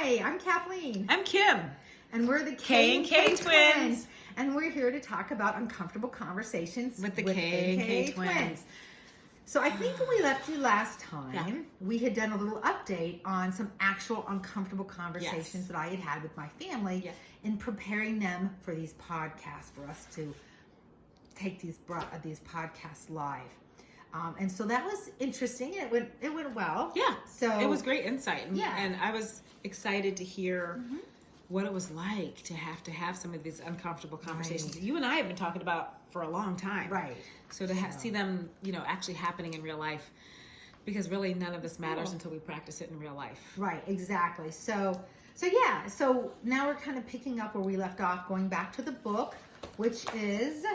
Hi, I'm Kathleen. I'm Kim. And we're the K and K twins. And we're here to talk about uncomfortable conversations with the K and K twins. So I think when we left you last time, we had done a little update on some actual uncomfortable conversations that I had had with my family in preparing them for these podcasts, for us to take these podcasts live. And so that was interesting. It went well. Yeah. So it was great insight. Yeah. And I was excited to hear what it was like to have some of these uncomfortable conversations that you and I have been talking about for a long time. Right. So to see them, actually happening in real life, because really none of this matters until we practice it in real life. Right. Exactly. So now we're kind of picking up where we left off, going back to the book, which is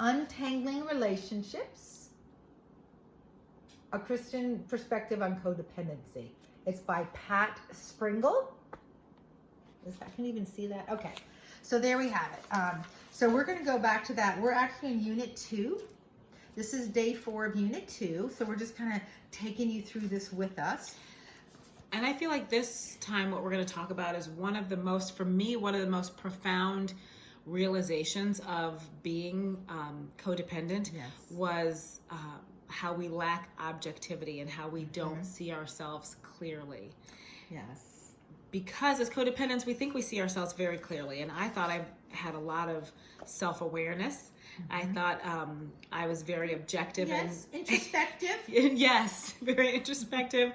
Untangling Relationships, A Christian Perspective on Codependency. It's by Pat Springle. Can you even see that? Okay. So there we have it. So we're going to go back to that. We're actually in Unit 2. This is day 4 of Unit 2. So we're just kind of taking you through this with us. And I feel like this time what we're going to talk about is one of the most profound realizations of being codependent was how we lack objectivity and how we don't see ourselves clearly. Yes. Because as codependents, we think we see ourselves very clearly. And I thought I had a lot of self-awareness. I thought I was very objective. Yes, introspective. Yes, very introspective.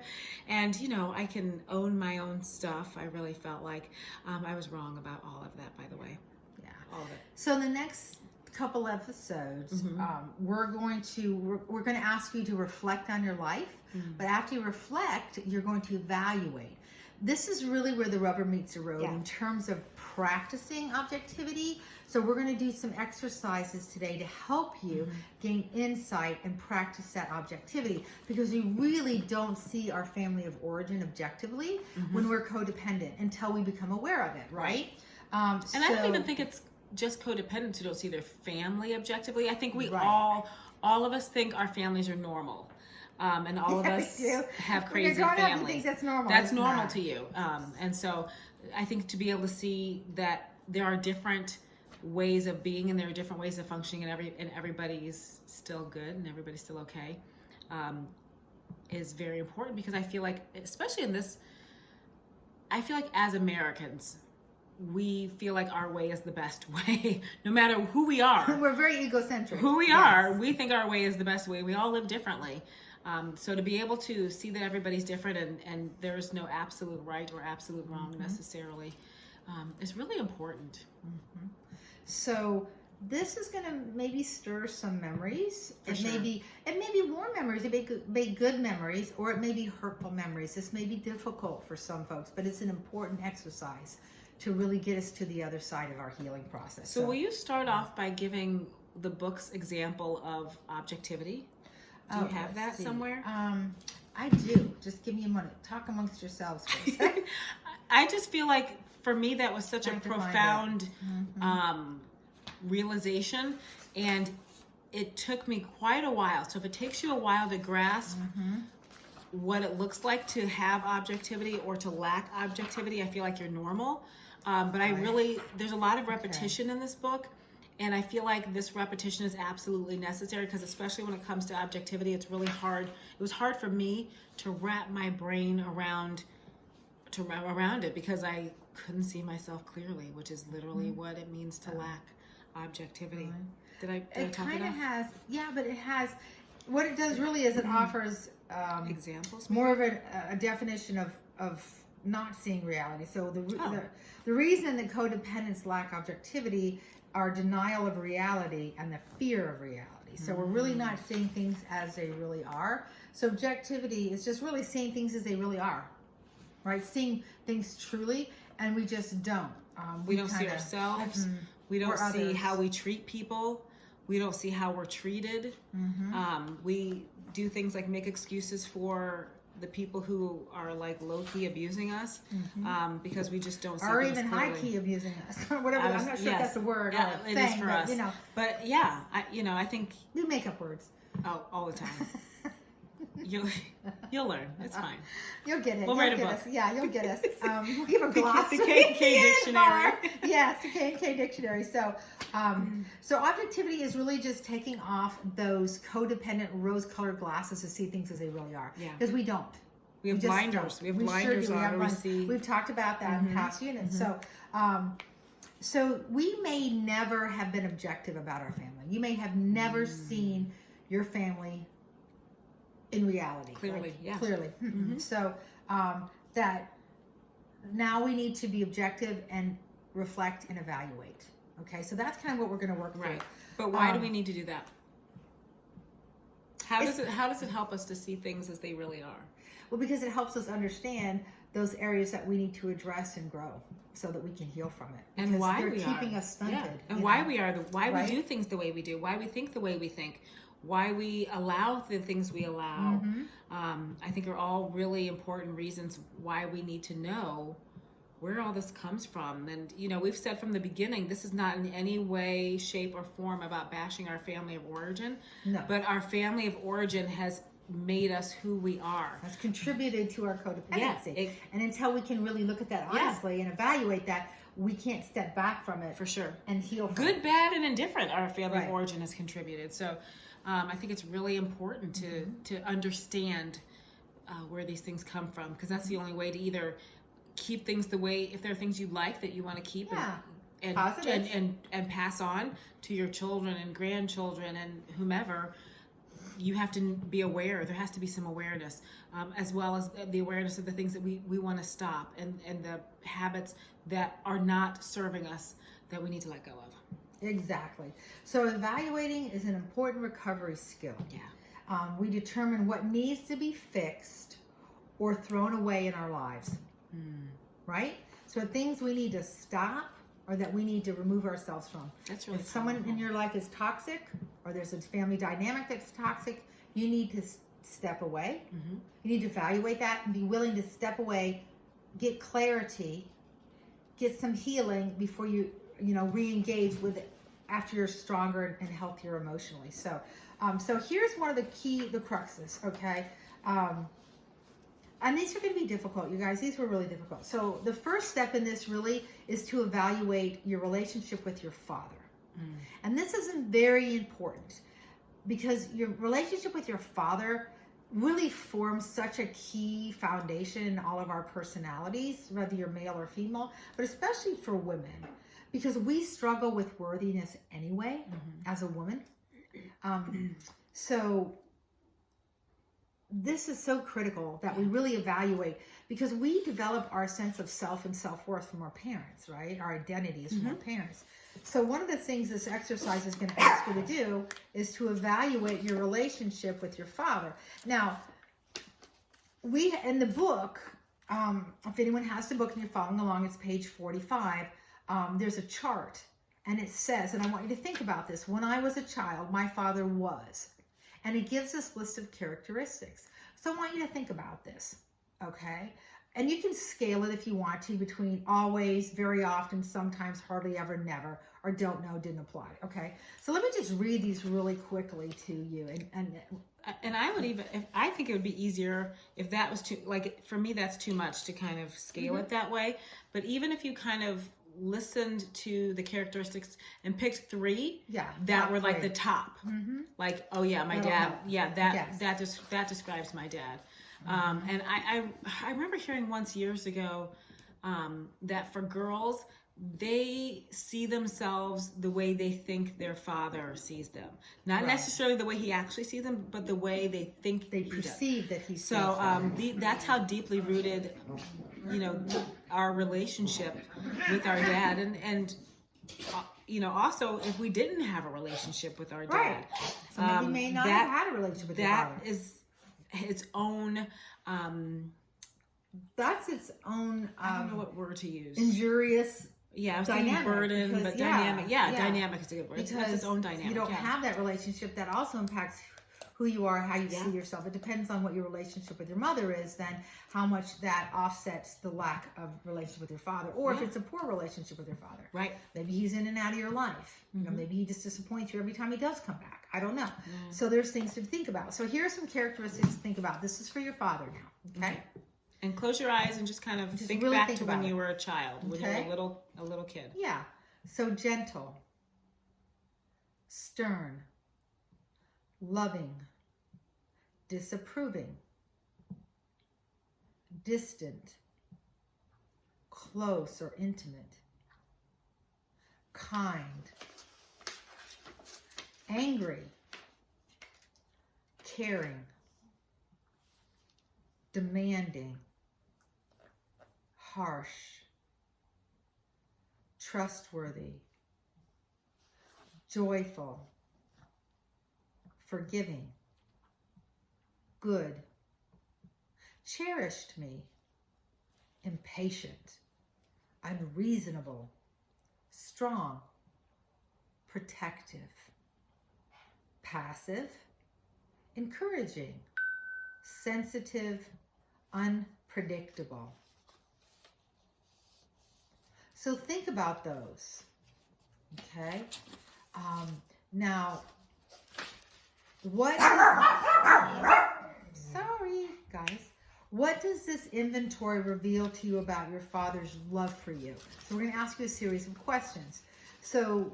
And, I can own my own stuff. I really felt like I was wrong about all of that, by the way. Yeah. All of it. So the next couple episodes, we're going to ask you to reflect on your life. But after you reflect, you're going to evaluate. This is really where the rubber meets the road in terms of practicing objectivity. So we're going to do some exercises today to help you gain insight and practice that objectivity, because we really don't see our family of origin objectively when we're codependent until we become aware of it, right? And I don't even think it's just codependents who don't see their family objectively. I think we all of us think our families are normal. And all of us have crazy families. That's normal. That's normal to you. And so I think to be able to see that there are different ways of being and there are different ways of functioning and everybody's still good and everybody's still okay is very important, because I feel like, especially in this, I feel like as Americans, we feel like our way is the best way, no matter who we are. We're very egocentric. Who we are, we think our way is the best way. We all live differently. So to be able to see that everybody's different and there's no absolute right or absolute wrong necessarily is really important. So this is going to maybe stir some memories. It may be more memories. It may be good memories, or it may be hurtful memories. This may be difficult for some folks, but it's an important exercise to really get us to the other side of our healing process. So will you start off by giving the book's example of objectivity? Do you have that somewhere? I do. Just give me a minute. Talk amongst yourselves first. I just feel like for me that was such a profound realization, and it took me quite a while. So if it takes you a while to grasp what it looks like to have objectivity or to lack objectivity, I feel like you're normal. But there's a lot of repetition in this book. And I feel like this repetition is absolutely necessary, because especially when it comes to objectivity, it's really hard. It was hard for me to wrap my brain around it, because I couldn't see myself clearly, which is literally what it means to lack objectivity. Did I talk it kind of enough? has, but it has, what it does really is it offers examples, more of a definition of not seeing reality. So the reason that codependents lack objectivity are denial of reality and the fear of reality. So we're really not seeing things as they really are. So objectivity is just really seeing things as they really are, right? Seeing things truly, and we just don't. We don't see ourselves. We don't see how we treat people. We don't see how we're treated. We do things like make excuses for the people who are like low-key abusing us because we just don't see or things even clearly. high-key abusing us. Whatever. I'm not sure if that's a word. Yeah, or it thing, is for but, us. But yeah, I think we make up words. all the time. You'll learn. It's fine. You'll get it. We'll write a book. Yeah, you'll get us. We'll give a glossary. The K&K dictionary. Yes, the K&K dictionary. So, so objectivity is really just taking off those codependent rose-colored glasses to see things as they really are. Yeah. Because we don't. We have blinders. We have blinders on. We see. We've talked about that in past units. So, so we may never have been objective about our family. You may have never seen your family in reality. Clearly, right? yeah. Clearly. So that now we need to be objective and reflect and evaluate. Okay, so that's kind of what we're going to work through. Right. But why do we need to do that? How does it help us to see things as they really are? Well, because it helps us understand those areas that we need to address and grow so that we can heal from it. And why they're we keeping are. us stunted. Yeah. And why we are, right? we do things the way we do, why we think the way we think, why we allow the things we allow, I think are all really important reasons why we need to know where all this comes from. And, you know, we've said from the beginning, this is not in any way, shape, or form about bashing our family of origin. No. But our family of origin has made us who we are. Has contributed to our codependency. Yeah, and until we can really look at that honestly and evaluate that, we can't step back from it. For sure. And heal from Good, it. bad, and indifferent, our family Right. of origin has contributed. So I think it's really important to understand where these things come from, because that's the only way to either keep things the way, if there are things you like that you want to keep and pass on to your children and grandchildren and whomever, you have to be aware. There has to be some awareness, as well as the awareness of the things that we want to stop and the habits that are not serving us that we need to let go of. Exactly. So evaluating is an important recovery skill. Yeah. We determine what needs to be fixed or thrown away in our lives. Right? So things we need to stop or that we need to remove ourselves from. That's really If someone in your life is toxic or there's a family dynamic that's toxic, you need to step away. You need to evaluate that and be willing to step away, get clarity, get some healing before you re-engage with it after you're stronger and healthier emotionally. So so here's one of the cruxes, okay? And these are going to be difficult, you guys. These were really difficult. So the first step in this really is to evaluate your relationship with your father. And this is very important because your relationship with your father really forms such a key foundation in all of our personalities, whether you're male or female, but especially for women, because we struggle with worthiness anyway as a woman. So this is so critical that we really evaluate, because we develop our sense of self and self-worth from our parents, right? Our identity is from our parents. So one of the things this exercise is going to ask you to do is to evaluate your relationship with your father. Now, we, in the book, if anyone has the book and you're following along, it's page 45. There's a chart, and it says, and I want you to think about this, when I was a child, my father was. And it gives this list of characteristics. So I want you to think about this, okay? And you can scale it if you want to between always, very often, sometimes, hardly ever, never, or don't know, didn't apply, okay? So let me just read these really quickly to you. And I would even, I think it would be easier if that was too, like, for me, that's too much to kind of scale it that way. But even if you kind of listened to the characteristics and picked three that were like the top, like, oh yeah, my dad, that describes my dad. And I remember hearing once years ago that for girls, they see themselves the way they think their father sees them, not necessarily the way he actually sees them, but the way they think they perceive that he sees so that's how deeply rooted our relationship with our dad, and also if we didn't have a relationship with our dad, so maybe we may not have had a relationship with your father. That is its own that's its own I don't know what word to use, injurious I was dynamic, burden, because, but dynamic. Yeah. Dynamic is a good word. Because that's its own dynamic. You don't have that relationship that also impacts who you are, how you see yourself. It depends on what your relationship with your mother is, then how much that offsets the lack of relationship with your father, or if it's a poor relationship with your father. Right. Maybe he's in and out of your life. You know, maybe he just disappoints you every time he does come back. I don't know. So there's things to think about. So here are some characteristics to think about. This is for your father now. Okay. And close your eyes and just kind of think really back think to about when it. you were a child, when you were a little kid. Yeah. So gentle, stern, loving, disapproving, distant, close or intimate, kind, angry, caring, demanding, harsh, trustworthy, joyful, forgiving, good, cherished me, impatient, unreasonable, strong, protective, passive, encouraging, sensitive, unpredictable. So think about those, okay? Now, sorry, guys. What does this inventory reveal to you about your father's love for you? So we're going to ask you a series of questions. So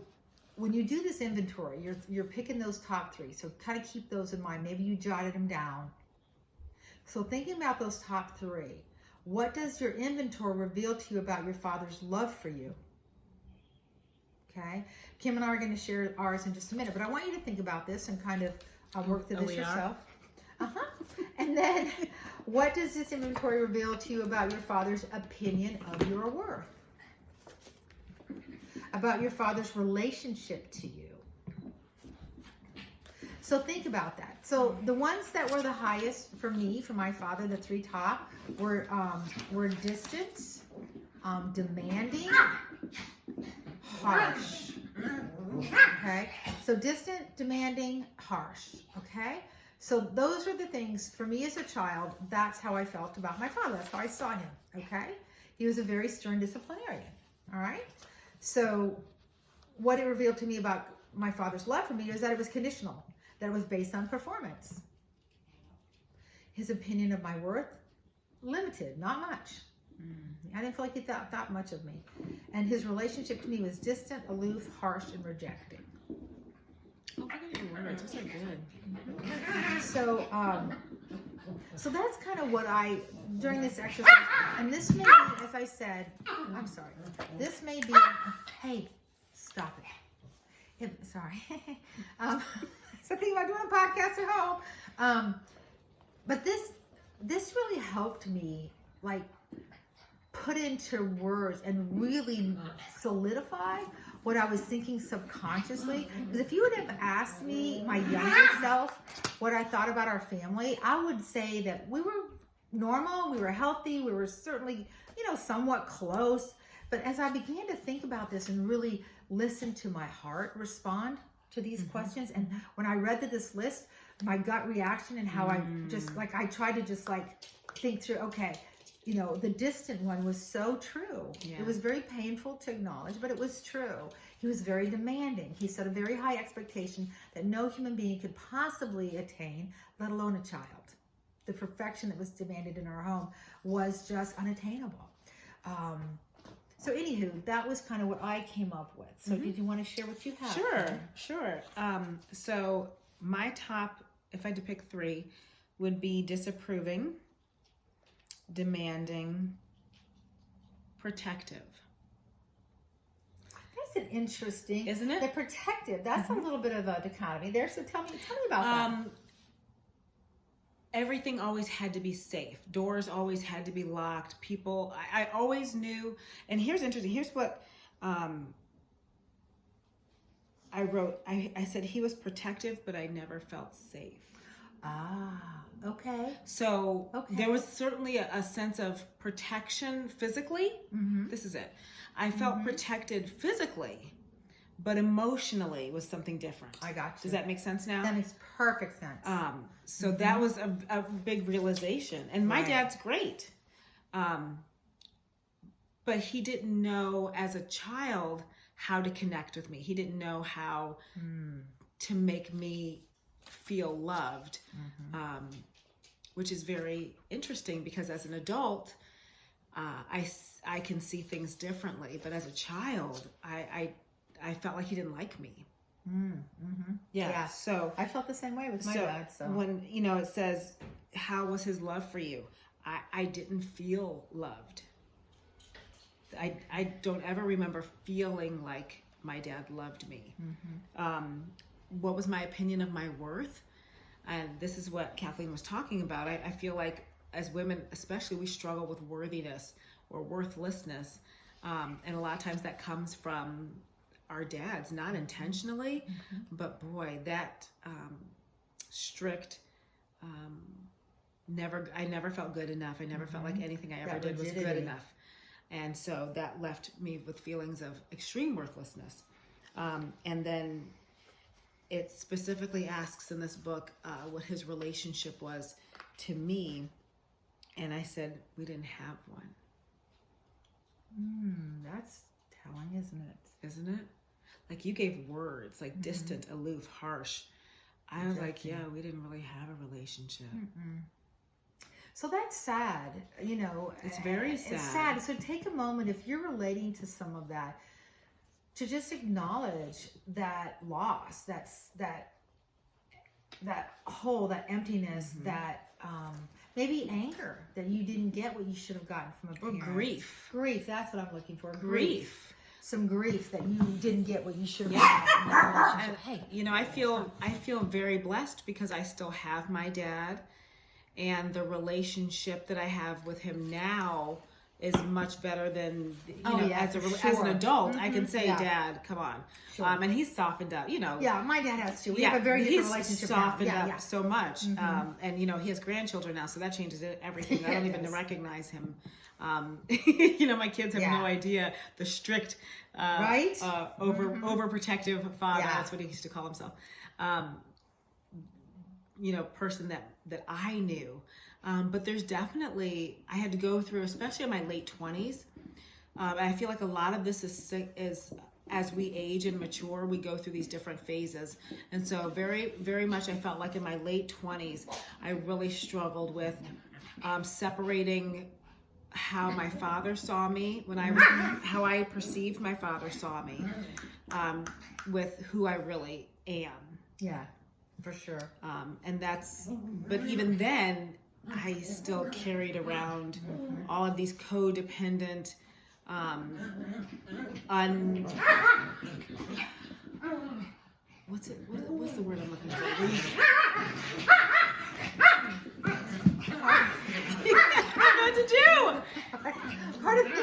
when you do this inventory, you're picking those top three. So kind of keep those in mind. Maybe you jotted them down. So thinking about those top three, what does your inventory reveal to you about your father's love for you? Okay. Kim and I are going to share ours in just a minute, but I want you to think about this and kind of work through this yourself. And then, what does this inventory reveal to you about your father's opinion of your worth? About your father's relationship to you? So think about that. So the ones that were the highest for me, for my father, the three top, were distance, demanding, harsh. Okay? So distant, demanding, harsh. Okay? So those are the things, for me as a child, that's how I felt about my father. That's how I saw him. Okay? He was a very stern disciplinarian. All right? So what it revealed to me about my father's love for me is that it was conditional, that it was based on performance. His opinion of my worth, limited, not much. I didn't feel like he thought that much of me. And his relationship to me was distant, aloof, harsh, and rejecting. Oh, look at your words. Those are good. So, so that's kind of what during this exercise, and this may be, as I said, I'm sorry, this may be, hey, stop it. Sorry. So think about doing a podcast at home. But this really helped me, like, put into words and really solidify what I was thinking subconsciously. Because if you would have asked me, my younger self, what I thought about our family, I would say that we were normal, we were healthy, we were certainly, somewhat close. But as I began to think about this and really listen to my heart respond to these questions, and when I read this list, my gut reaction and how I tried to just think through, okay, the distant one was so true. Yeah. It was very painful to acknowledge, but it was true. He was very demanding. He set a very high expectation that no human being could possibly attain, let alone a child. The perfection that was demanded in our home was just unattainable. So anywho, that was kind of what I came up with. So did you want to share what you have? Sure. So my top, if I had to pick three, would be disapproving, demanding, protective. That's an interesting, isn't it? The protective, that's a little bit of a dichotomy there. So tell me about that. Everything always had to be safe. Doors always had to be locked. People, I always knew. And here's interesting. Here's what I wrote. I said he was protective, but I never felt safe. Okay. So there was certainly a sense of protection physically. This is it. I felt protected physically, but emotionally was something different. I got you. Does that make sense now? That makes perfect sense. So that was a big realization. And my dad's great. But he didn't know as a child how to connect with me. He didn't know how to make me feel loved, which is very interesting because as an adult, I can see things differently. But as a child, I felt like he didn't like me. Yeah. So I felt the same way with my dad. So when, it says, how was his love for you? I didn't feel loved. I don't ever remember feeling like my dad loved me. What was my opinion of my worth? And this is what Kathleen was talking about. I feel like as women, especially, we struggle with worthiness or worthlessness. And a lot of times that comes from our dads, not intentionally, but boy, that strict, I never felt good enough. I never felt like anything I ever did was good enough. And so that left me with feelings of extreme worthlessness. And then it specifically asks in this book what his relationship was to me. And I said, we didn't have one. That's telling, isn't it? Isn't it? Like you gave words, like distant, aloof, harsh. I was like, yeah, we didn't really have a relationship. So that's sad, It's very sad. It's sad. So take a moment, if you're relating to some of that, to just acknowledge that loss, that hole, that emptiness, that maybe anger that you didn't get what you should have gotten from a parent. Or grief. Grief, that's what I'm looking for. Grief. Some grief that you didn't get what you should have gotten in that relationship. And, I feel very blessed because I still have my dad. And the relationship that I have with him now is much better than, as an adult. I can say, Dad, come on. And he's softened up, Yeah, my dad has too. We have a very different relationship He's softened up so much. And, he has grandchildren now, so that changes everything. I don't even recognize him. My kids have no idea the strict, overprotective father. That's what he used to call himself. Person that I knew. But there's definitely, I had to go through, especially in my late 20s. And I feel like a lot of this is as we age and mature, we go through these different phases. And so very, very much I felt like in my late 20s, I really struggled with separating how my father saw me how I perceived my father saw me with who I really am. Yeah. For sure. But even then, I still carried around all of these codependent, what's the word I'm looking for? What to do?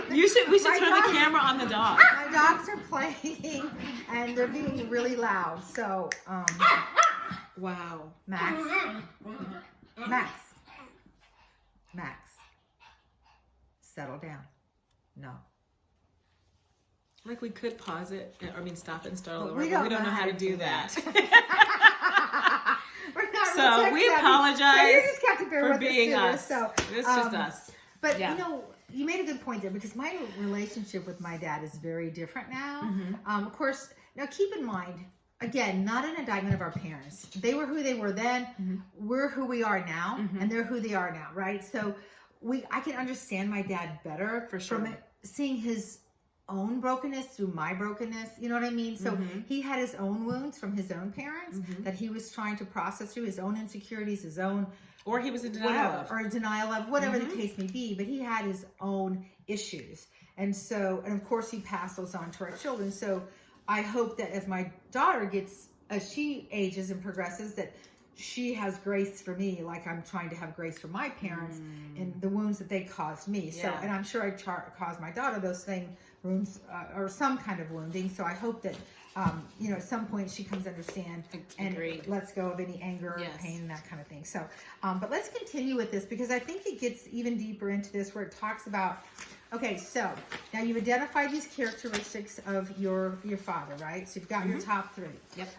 We should turn the camera on the dog. My dogs are playing and they're being really loud. So, wow. Max, settle down. No. Like we could pause it, stop it and start all over. We don't know how to do that. So we apologize for being us. It's just us. But you made a good point there because my relationship with my dad is very different now. Of course, now keep in mind, again, not an indictment of our parents. They were who they were then. We're who we are now, and they're who they are now, right? So I can understand my dad better for sure. From seeing his own brokenness through my brokenness. You know what I mean? So he had his own wounds from his own parents that he was trying to process through, his own insecurities, his own... Or he was in denial of. Or denial of, whatever the case may be. But he had his own issues. And of course he passed those on to our children. So I hope that as my daughter as she ages and progresses, that she has grace for me, like I'm trying to have grace for my parents and the wounds that they caused me. So, and I'm sure I caused my daughter those same wounds or some kind of wounding. So I hope that, at some point she comes to understand and lets go of any anger, pain, and that kind of thing. So, but let's continue with this because I think it gets even deeper into this where it talks about Okay, so now you've identified these characteristics of your father, right? So you've got your top 3. Yep.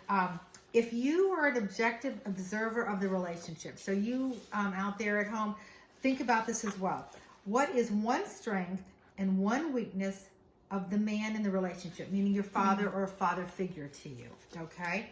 If you are an objective observer of the relationship, so you out there at home, think about this as well. What is one strength and one weakness of the man in the relationship, meaning your father or a father figure to you, okay?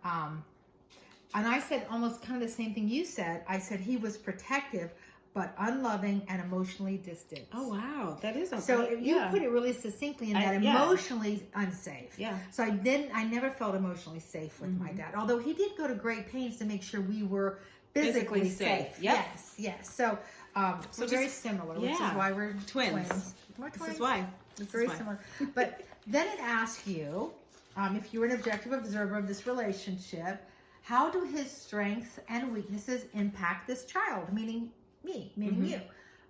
And I said almost kind of the same thing you said. I said he was protective, but unloving and emotionally distant. Oh, wow. That is okay. So you put it really succinctly in that emotionally unsafe. Yeah. So I never felt emotionally safe with my dad, although he did go to great pains to make sure we were physically safe. Yep. Yes. So we're very similar, which is why we're twins. We're twins. This is why. It's very similar. But then it asks you, if you're an objective observer of this relationship, how do his strengths and weaknesses impact this child, meaning me, meaning you?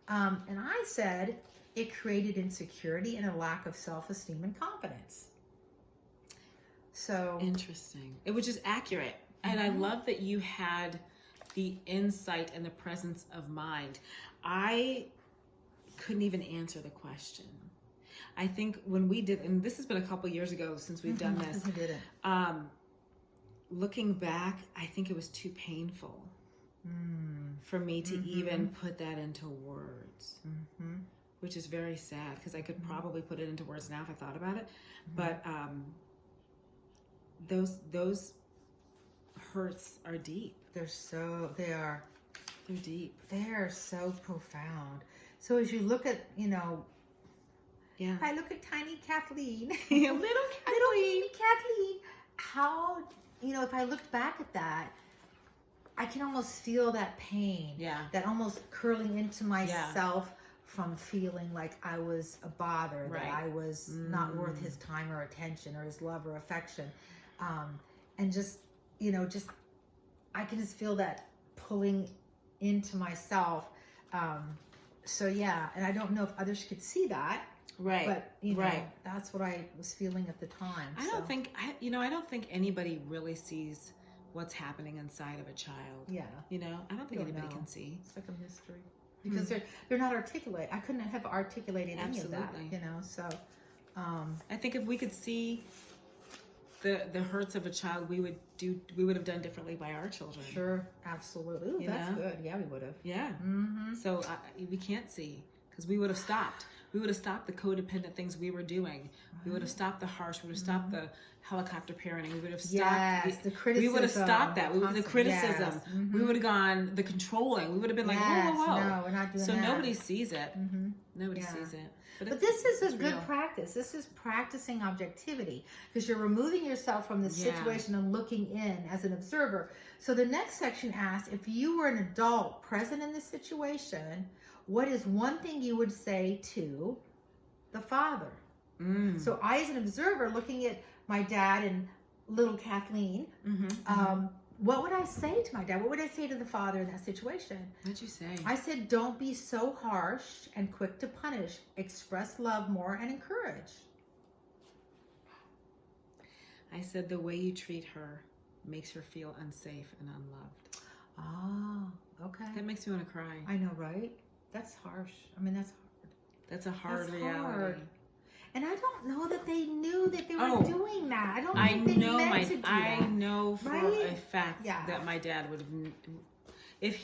And I said it created insecurity and a lack of self-esteem and confidence. So interesting. It was just accurate. And I love that you had the insight and the presence of mind. I couldn't even answer the question. I think when we did, and this has been a couple years ago since we've done this. We did it. Looking back, I think it was too painful for me to even put that into words, which is very sad because I could probably put it into words now if I thought about it. But those hurts are deep. They're deep. They are so profound. So as you look at, if I look at tiny Kathleen, little baby Kathleen, how, if I look back at that, I can almost feel that pain. Yeah. That almost curling into myself from feeling like I was a bother, that I was not worth his time or attention or his love or affection. And just, I can just feel that pulling into myself. So yeah, and I don't know if others could see that. Right. But, that's what I was feeling at the time. I don't think anybody really sees what's happening inside of a child. Yeah. I don't think anybody can see. It's like a mystery. Because they're not articulate. I couldn't have articulated any of that, so. I think if we could see the hurts of a child, we would have done differently by our children. Sure, absolutely. Ooh, that's good. Yeah, we would have. Yeah. So we can't see because we would have stopped. We would have stopped the codependent things we were doing. We would have stopped the harsh. We would have stopped the helicopter parenting. We would have stopped the criticism. We would have stopped that. The criticism. Yes. We would have gone the controlling. We would have been like, whoa. No, we're not doing that. So nobody sees it. Nobody sees it. But this is a good practice. This is practicing objectivity because you're removing yourself from the situation and looking in as an observer. So the next section asks, if you were an adult present in this situation, what is one thing you would say to the father? So I, as an observer, looking at my dad and little Kathleen, what would I say to my dad? What would I say to the father in that situation? What'd you say? I said, don't be so harsh and quick to punish. Express love more and encourage. I said, the way you treat her makes her feel unsafe and unloved. Oh, okay. That makes me want to cry. I know, right? That's harsh. I mean, that's hard. That's a hard reality. Hard. And I don't know that they knew that they were doing that. I don't think they meant to do that. I know for a fact that my dad would have,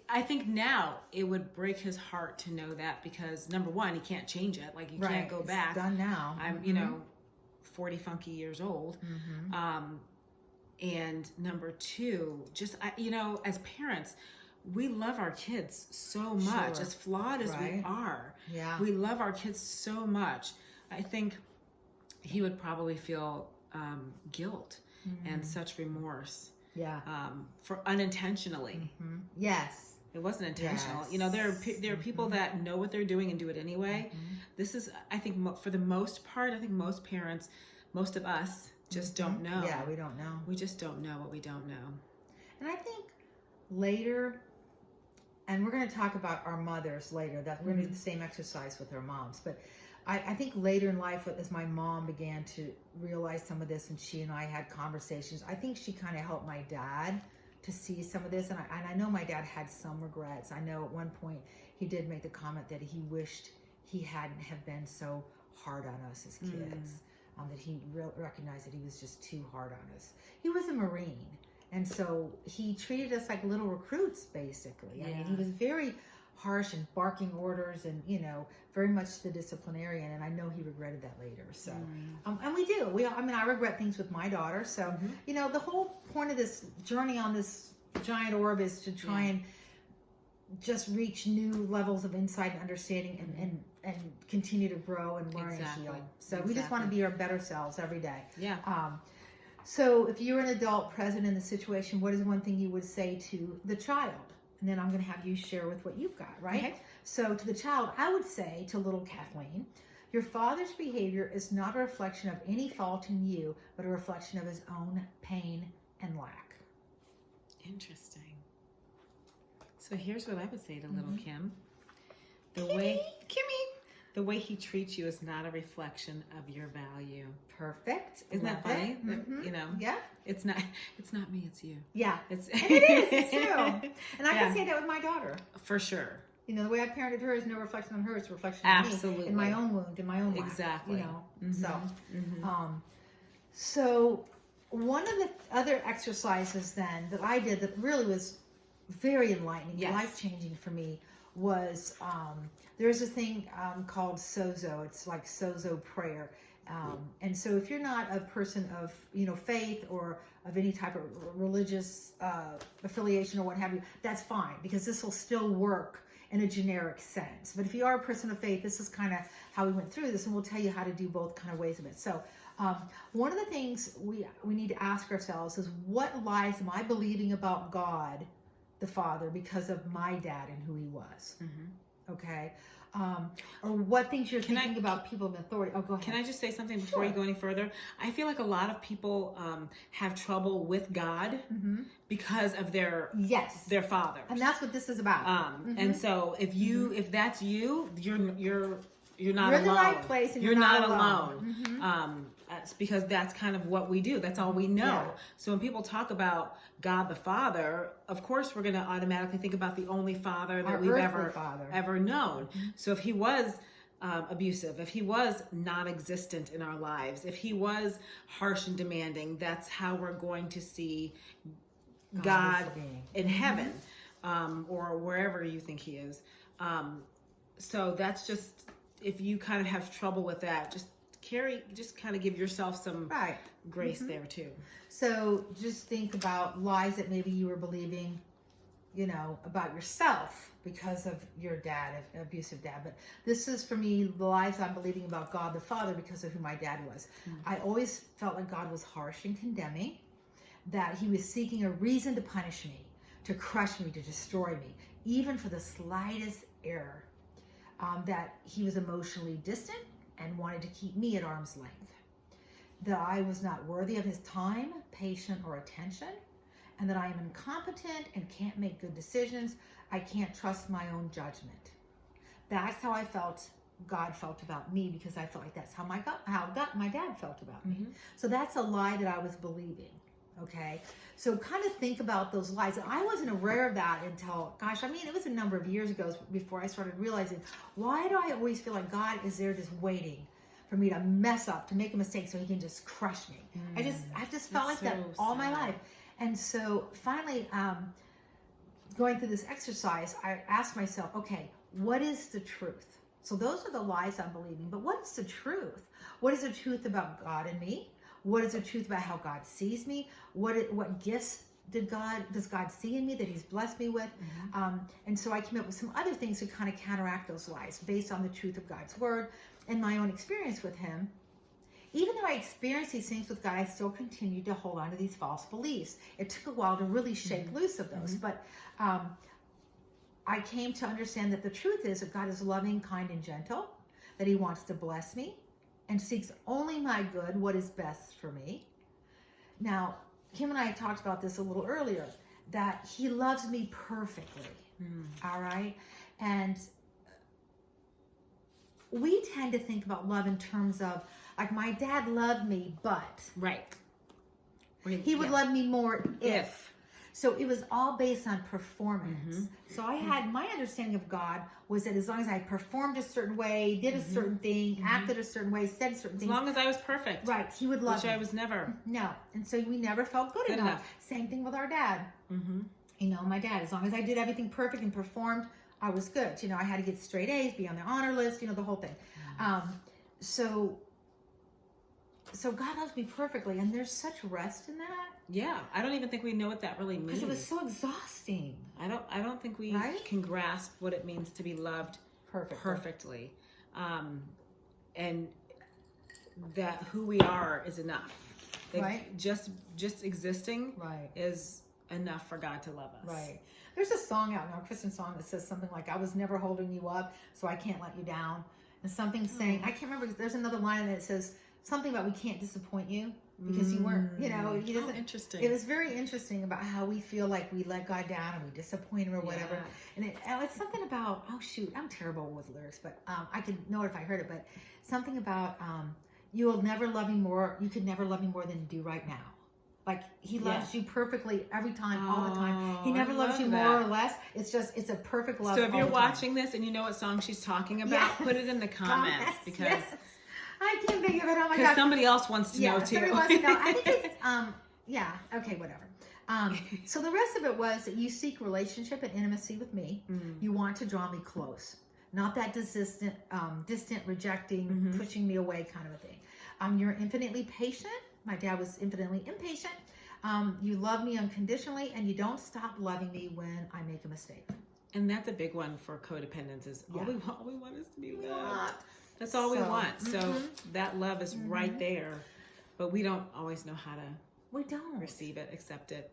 I think now it would break his heart to know that because number one, he can't change it. Like you can't go back. It's done now. I'm, 40 funky years old. And number two, just, as parents, we love our kids so much, as flawed as we are. Yeah. We love our kids so much. I think he would probably feel guilt and such remorse. Yeah. For unintentionally. Yes. It wasn't intentional. Yes. There are people that know what they're doing and do it anyway. This is, I think, for the most part, I think most parents, most of us just don't know. Yeah, we don't know. We just don't know what we don't know. And I think later, and we're going to talk about our mothers later, that we're going to do the same exercise with our moms, but I think later in life, as my mom began to realize some of this and she and I had conversations, I think she kind of helped my dad to see some of this. And I know my dad had some regrets. I know at one point he did make the comment that he wished he hadn't have been so hard on us as kids. That he recognized that he was just too hard on us. He was a Marine, and so he treated us like little recruits, basically. I mean, he was very harsh and barking orders, and very much the disciplinarian. And I know he regretted that later. So, and we do. I regret things with my daughter. So, the whole point of this journey on this giant orb is to try and just reach new levels of insight and understanding, and continue to grow and learn and heal. So we just want to be our better selves every day. Yeah. So if you're an adult present in the situation, what is one thing you would say to the child? And then I'm going to have you share with what you've got, right? Okay. So to the child, I would say to little Kathleen, your father's behavior is not a reflection of any fault in you, but a reflection of his own pain and lack. Interesting. So here's what I would say to little Kim. Kimmy. The way he treats you is not a reflection of your value. Perfect. Isn't that funny? Yeah. It's not me, it's you. Yeah. It is. It's true. And I can say that with my daughter. For sure. The way I parented her is no reflection on her; it's a reflection Absolutely. on me, in my own wound, in my own life. Exactly. So one of the other exercises then that I did that really was very enlightening, life-changing for me was there's this thing called sozo. It's like sozo prayer. And so if you're not a person of faith or of any type of religious affiliation or what have you, that's fine, because this will still work in a generic sense. But if you are a person of faith, this is kind of how we went through this, and we'll tell you how to do both kind of ways of it. So one of the things we need to ask ourselves is, what lies am I believing about God the Father because of my dad and who he was? Okay. Or what things you're thinking about people of authority. Oh, go ahead. Can I just say something before you go any further? I feel like a lot of people have trouble with God because of their fathers, and that's what this is about. And so if that's you, you're not you're alone. in the right place, and you're not alone. Because that's kind of what we do. That's all we know. Yeah. So when people talk about God the Father, of course we're going to automatically think about the only Father that we've ever known. So if he was abusive, if he was non-existent in our lives, if he was harsh and demanding, that's how we're going to see God in heaven, or wherever you think he is. So that's just, if you kind of have trouble with that, just kind of give yourself some grace there too. So just think about lies that maybe you were believing, about yourself because of your dad, an abusive dad. But this is, for me, the lies I'm believing about God the Father because of who my dad was. I always felt like God was harsh and condemning, that he was seeking a reason to punish me, to crush me, to destroy me, even for the slightest error. That he was emotionally distant and wanted to keep me at arm's length. That I was not worthy of his time, patience, or attention, and that I am incompetent and can't make good decisions. I can't trust my own judgment. That's how I felt God felt about me, because I felt like that's how my dad felt about me. So that's a lie that I was believing. Okay, so kind of think about those lies. And I wasn't aware of that until, it was a number of years ago before I started realizing, why do I always feel like God is there just waiting for me to mess up, to make a mistake so he can just crush me? I just felt like that all my life. And so finally, going through this exercise, I asked myself, okay, what is the truth? So those are the lies I'm believing, but what is the truth? What is the truth about God and me? What is the truth about how God sees me? What gifts does God see in me that he's blessed me with? And so I came up with some other things to kind of counteract those lies based on the truth of God's word and my own experience with him. Even though I experienced these things with God, I still continued to hold on to these false beliefs. It took a while to really shake loose of those, but I came to understand that the truth is that God is loving, kind, and gentle, that he wants to bless me, and seeks only my good, what is best for me. Now, Kim and I talked about this a little earlier, that he loves me perfectly, all right? And we tend to think about love in terms of, like, my dad loved me, but... Right. He would love me more if. So it was all based on performance. So I had my understanding of God was that as long as I performed a certain way, did a certain thing, acted a certain way, said certain things. As long as I was perfect. Right. He would love me. Which I was never. No. And so we never felt good enough. Same thing with our dad. You know, my dad, as long as I did everything perfect and performed, I was good. You know, I had to get straight A's, be on the honor list, you know, the whole thing. So God loves me perfectly, and there's such rest in that. Yeah, I don't even think we know what that really means. Because it was so exhausting. I don't think we can grasp what it means to be loved perfectly. And that who we are is enough. Like just existing is enough for God to love us. Right. There's a song out now, a Christian song that says something like, I was never holding you up, so I can't let you down. And something saying, I can't remember, there's another line that says something about we can't disappoint you because you weren't, you know, he doesn't. Interesting. It was very interesting about how we feel like we let God down and we disappoint him or whatever. And it's something about, oh shoot, I'm terrible with lyrics, but I could know it if I heard it, but something about you will never love me more, you could never love me more than you do right now. Like he loves you perfectly every time, all the time. He never loves you more or less. It's a perfect love. So if you're watching this and you know what song she's talking about, put it in the comments because I can't think of it. Oh my God. Because somebody else wants to know too. Somebody wants to know. I think it's okay, whatever. So the rest of it was that you seek relationship and intimacy with me. You want to draw me close, not that distant, rejecting, pushing me away kind of a thing. You're infinitely patient. My dad was infinitely impatient. You love me unconditionally, and you don't stop loving me when I make a mistake. And that's a big one for codependence is all we want is to be loved. That's all we want. So that love is right there, but we don't always know how to receive it, accept it,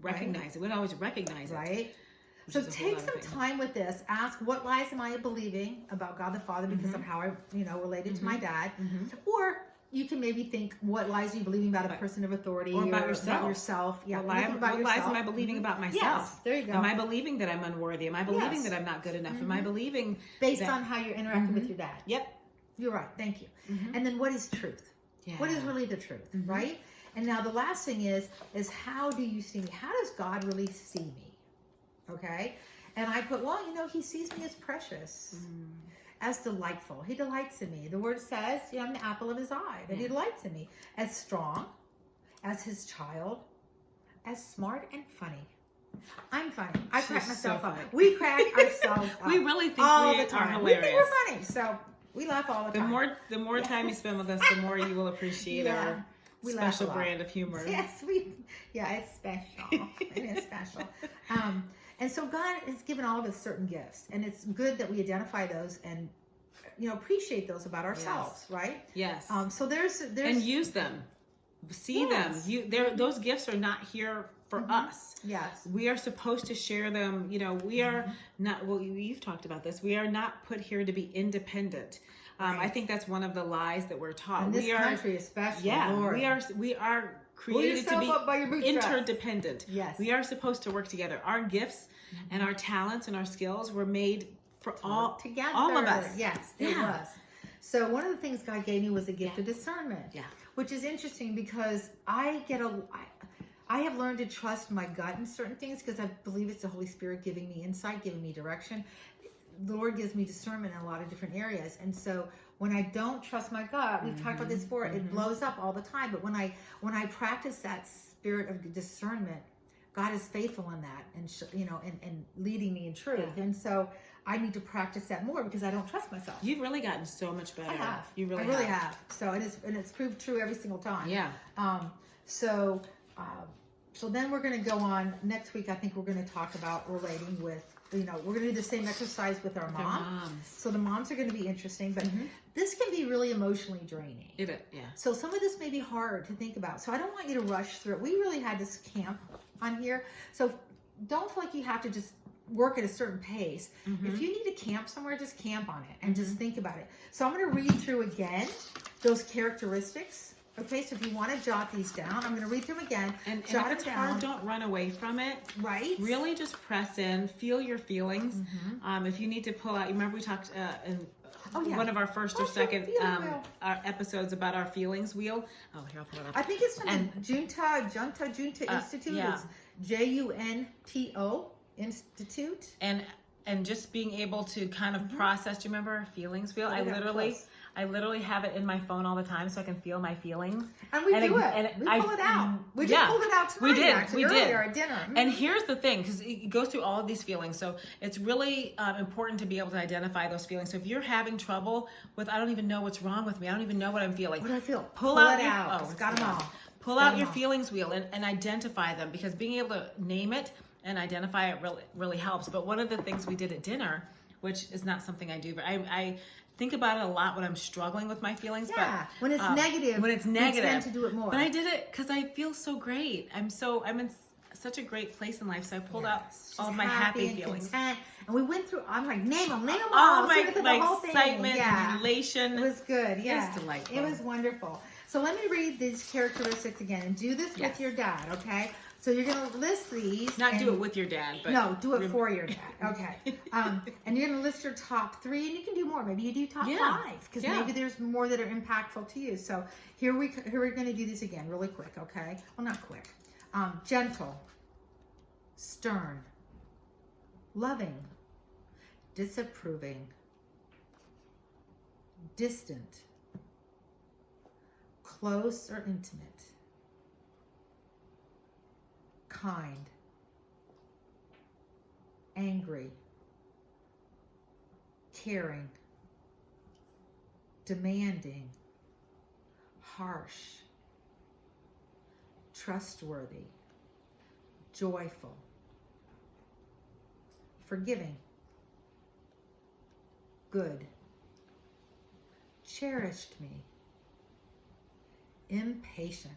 recognize it. We don't always recognize it. Right. So take some time with this. Ask, what lies am I believing about God the Father because of how I, related to my dad? Or you can maybe think, what lies are you believing about a person of authority or about yourself? Yeah, what lies am I believing about myself? Yes, there you go. Am I believing that I'm unworthy? Am I believing that I'm not good enough? Am I believing based on how you're interacting with your dad? Yep. You're right. Thank you. And then what is truth? Yeah. What is really the truth, right? And now the last thing is how do you see me? How does God really see me? Okay? And I put, he sees me as precious. As delightful. He delights in me. The word says, I'm the apple of his eye. That he delights in me. As strong, as his child, as smart and funny. I'm funny. I crack myself up. We crack ourselves up. We really think all we the time. are We think hilarious. we're funny. So we laugh all the time. The more time you spend with us, the more you will appreciate our special brand of humor. Yes, it's special. It is special. And so God has given all of us certain gifts, and it's good that we identify those and appreciate those about ourselves, right? Yes. So there's and use them, see them. Those gifts are not here for us. Yes. We are supposed to share them. We are not. Well, you've talked about this. We are not put here to be independent. I think that's one of the lies that we're taught. In this country, especially. Lord. We are created to be interdependent. Yes. We are supposed to work together. Our gifts and our talents and our skills were made for all of us. Yes, it was. So one of the things God gave me was a gift of discernment. Yeah. Which is interesting because I have learned to trust my gut in certain things because I believe it's the Holy Spirit giving me insight, giving me direction. The Lord gives me discernment in a lot of different areas. And so when I don't trust my gut, we've talked about this before, it blows up all the time. But when I practice that spirit of discernment, God is faithful in that and leading me in truth. Yeah. And so I need to practice that more because I don't trust myself. You've really gotten so much better. I have. You really I really have. So it's proved true every single time. Yeah. So then we're going to go on next week. I think we're going to talk about relating with, we're going to do the same exercise with our moms. So the moms are going to be interesting, but this can be really emotionally draining. Yeah. So some of this may be hard to think about. So I don't want you to rush through it. We really had this camp on here. So don't feel like you have to just work at a certain pace. If you need to camp somewhere, just camp on it and just think about it. So I'm going to read through again those characteristics. Okay, so if you want to jot these down, I'm going to read through them again. And if it's hard, don't run away from it. Right. Really just press in, feel your feelings. If you need to pull out, you remember we talked in one of our first or second our episodes about our feelings wheel. Oh, here, I'll pull it up. I think it's from the Junta Institute. Yeah. JUNTO Institute. And just being able to kind of process. Do you remember feelings wheel? Oh, yeah, I literally have it in my phone all the time so I can feel my feelings. And we pull it out. We just pulled it out tonight. We did at dinner. Mm-hmm. And here's the thing, because it goes through all of these feelings. So it's really important to be able to identify those feelings. So if you're having trouble with, I don't even know what's wrong with me, I don't even know what I'm feeling. What do I feel? Pull out it your, out. It's got them all. Pull out your feelings wheel and identify them, because being able to name it and identify it really helps. But one of the things we did at dinner, which is not something I do, but I think about it a lot when I'm struggling with my feelings. Yeah, but when it's negative, we tend to do it more. But I did it because I feel so great. I'm in such a great place in life. So I pulled out all of my happy feelings. Content. And we went through, I'm like, name them all. All my excitement and elation. It was good. Yeah. It was delightful. It was wonderful. So let me read these characteristics again, and do this with your dad, okay? So you're going to list these. Do it with your dad, but no, do it for your dad. Okay. And you're going to list your top 3, and you can do more. Maybe you do top 5, because maybe there's more that are impactful to you. So here we're going to do this again really quick, okay? Well, not quick. Gentle, stern, loving, disapproving, distant, close or intimate, kind, angry, caring, demanding, harsh, trustworthy, joyful, forgiving, good, cherished me, impatient,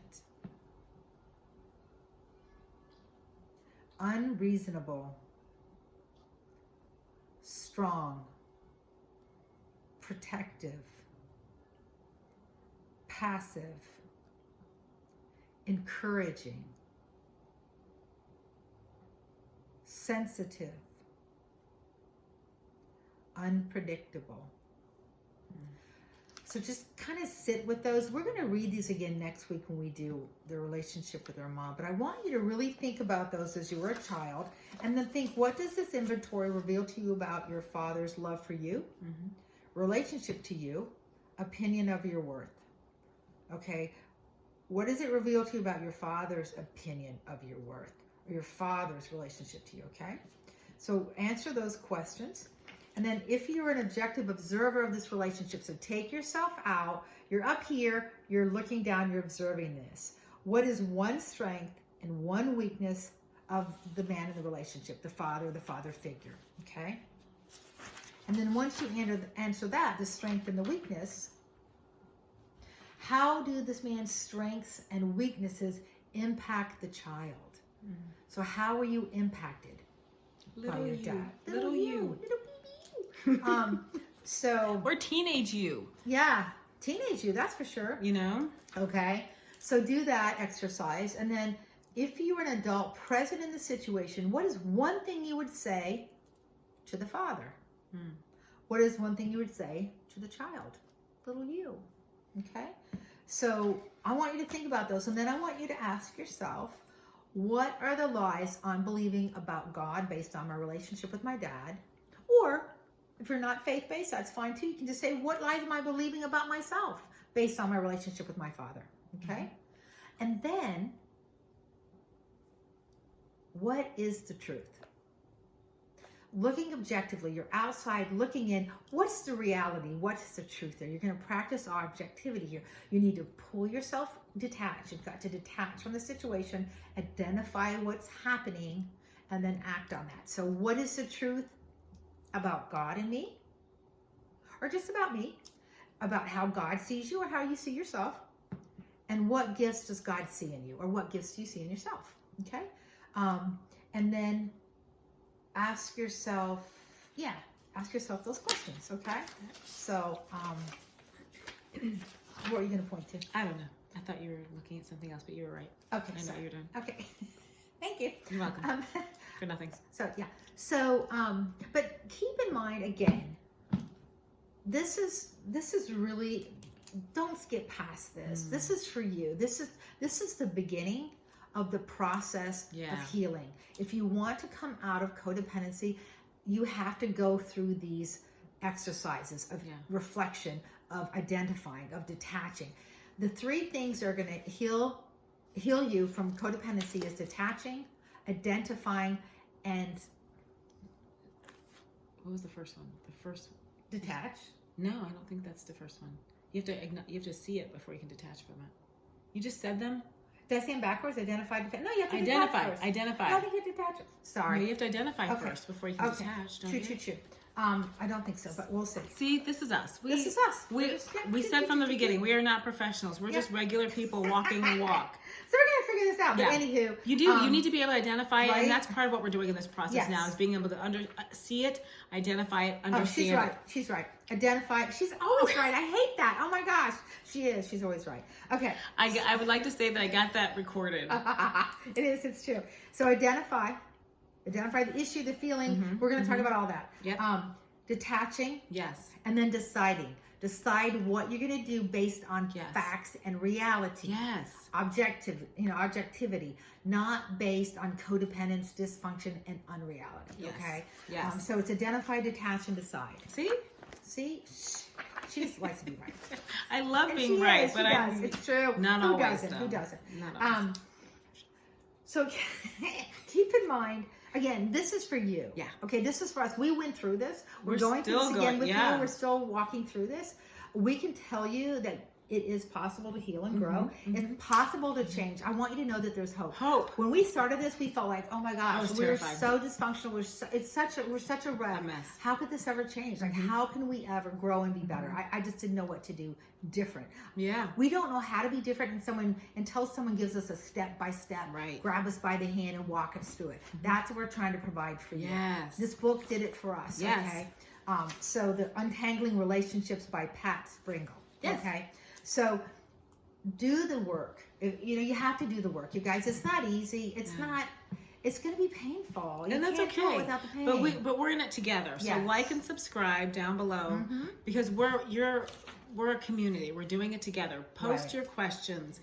unreasonable, strong, protective, passive, encouraging, sensitive, unpredictable. So just kind of sit with those. We're going to read these again next week when we do the relationship with our mom. But I want you to really think about those as you were a child, and then think, what does this inventory reveal to you about your father's love for you, relationship to you, opinion of your worth? Okay, what does it reveal to you about your father's opinion of your worth, or your father's relationship to you? Okay, so answer those questions. And then if you're an objective observer of this relationship, so take yourself out, you're up here, you're looking down, you're observing this. What is one strength and one weakness of the man in the relationship, the father figure, okay? And then once you answer that, the strength and the weakness, how do this man's strengths and weaknesses impact the child? So how are you impacted by your dad? Little you. Or teenage you. Yeah, teenage you, that's for sure. You know? Okay, so do that exercise. And then if you were an adult present in the situation, what is one thing you would say to the father? What is one thing you would say to the child? Little you. Okay, so I want you to think about those. And then I want you to ask yourself, what are the lies I'm believing about God based on my relationship with my dad? Or if you're not faith-based, that's fine too. You can just say, what lies am I believing about myself based on my relationship with my father? Okay? And then, what is the truth? Looking objectively, you're outside looking in. What's the reality? What's the truth there? You're going to practice objectivity here. You need to pull yourself detached. You've got to detach from the situation, identify what's happening, and then act on that. So what is the truth about God and me? Or just about me? About how God sees you or how you see yourself? And what gifts does God see in you? Or what gifts do you see in yourself? Okay? And then ask yourself those questions, okay? So, what are you going to point to? I don't know. I thought you were looking at something else, but you were right. Okay, I know you're done. Okay, thank you. You're welcome. For nothing. So, but keep in mind again, this is really, don't skip past this. This is for you. This is the beginning of the process of healing. If you want to come out of codependency, you have to go through these exercises of reflection, of identifying, of detaching. The 3 things that are going to heal you from codependency is detaching, identifying, and what was the first one? The first detach. No, I don't think that's the first one. You have to see it before you can detach from it. You just said them. Did I say them backwards? Identify, detach. No, you have to identify. detach first. Identify. No, I think you have to detach it. Sorry. No, you have to identify first before you can detach. Don't you? I don't think so, but we'll see. See, this is us. This is us. We said from the beginning, we are not professionals. We're just regular people walking the walk. So we're going to figure this out. But anywho. You need to be able to identify it, and that's part of what we're doing in this process now, is being able to see it, identify it, understand it. She's right. Identify it. She's always right. I hate that. Oh my gosh. She is. She's always right. Okay. I would like to say that I got that recorded. It is. It's true. So identify the issue, the feeling. We're going to talk about all that. Yep. Detaching. Yes. And then deciding. Decide what you're going to do based on facts and reality. Yes. Objectivity, not based on codependence, dysfunction, and unreality. Yes. Okay. Yes. So it's identify, detach, and decide. See? She just likes to be right. I love being right, but it's true. Not Who always. Doesn't? Who doesn't? Not always. So keep in mind. Again, this is for you. Yeah. Okay, this is for us. We went through this. We're going through still this again going, with you. We're still walking through this. We can tell you that it is possible to heal and grow. It's possible to change. I want you to know that there's hope. Hope. When we started this, we felt like, oh my gosh, we're terrified. so dysfunctional. We're such a wreck. A mess. How could this ever change? Like, how can we ever grow and be better? I just didn't know what to do different. Yeah. We don't know how to be different until someone gives us a step-by-step, grab us by the hand and walk us through it. That's what we're trying to provide for you. Yes. This book did it for us. Yes. Okay. So the Untangling Relationships by Pat Springle. Yes. Okay. So do the work. You have to do the work, you guys. It's not easy. It's not. It's going to be painful. And that's can't do okay. it without the pain. But we're in it together. So like and subscribe down below because we're a community. We're doing it together. Post your questions,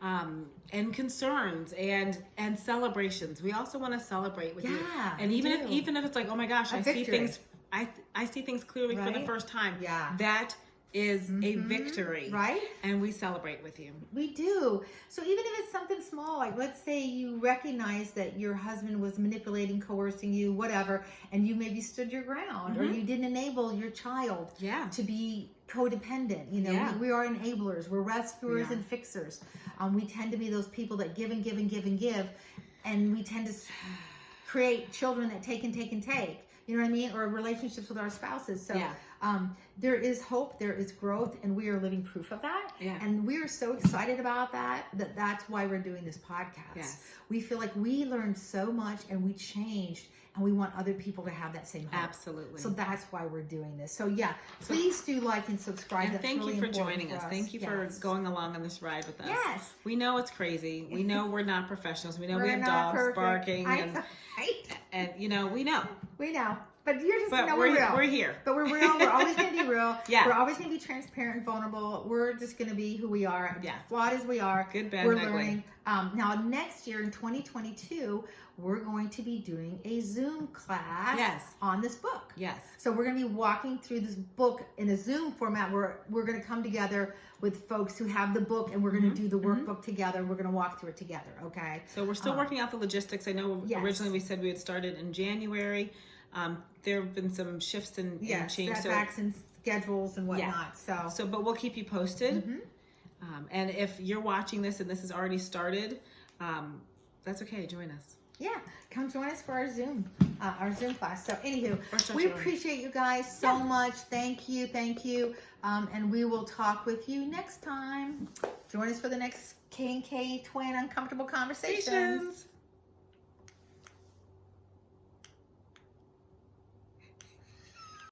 and concerns and celebrations. We also want to celebrate with you. And even if it's like, oh my gosh, I see things clearly for the first time. That is a victory, and we celebrate with you. We do. So even if it's something small, like let's say you recognize that your husband was manipulating, coercing you, whatever, and you maybe stood your ground, or you didn't enable your child to be codependent. We are enablers. We're rescuers and fixers. We tend to be those people that give and give and give and give, and we tend to create children that take and take and take. You know what I mean? Or relationships with our spouses. So there is hope, there is growth, and we are living proof of that. And we are so excited about that's why we're doing this podcast. We feel like we learned so much and we changed, and we want other people to have that same hope. Absolutely. So that's why we're doing this. So please do like and subscribe. And that's thank really you for important joining us. us. Thank you for going along on this ride with us. Yes. We know it's crazy. We know we're not professionals. We know We're we have not dogs perfect. barking and we know. We know. But you're just we're real. We're here. But we're real. We're always going to be real. We're always going to be transparent and vulnerable. We're just going to be who we are. Flawed as we are. Good, bad, we're and ugly. learning. Now, next year in 2022, we're going to be doing a Zoom class on this book. So we're going to be walking through this book in a Zoom format where we're going to come together with folks who have the book, and we're going to do the workbook together. We're going to walk through it together, okay? So we're still working out the logistics. I know originally we said we had started in January. There have been some shifts and changes. Setbacks and schedules and whatnot. So, but we'll keep you posted. And if you're watching this and this has already started, that's okay. Join us. Come join us for our Zoom class. So anywho, we appreciate you guys so much. Thank you. And we will talk with you next time. Join us for the next K&K Twin Uncomfortable Conversations.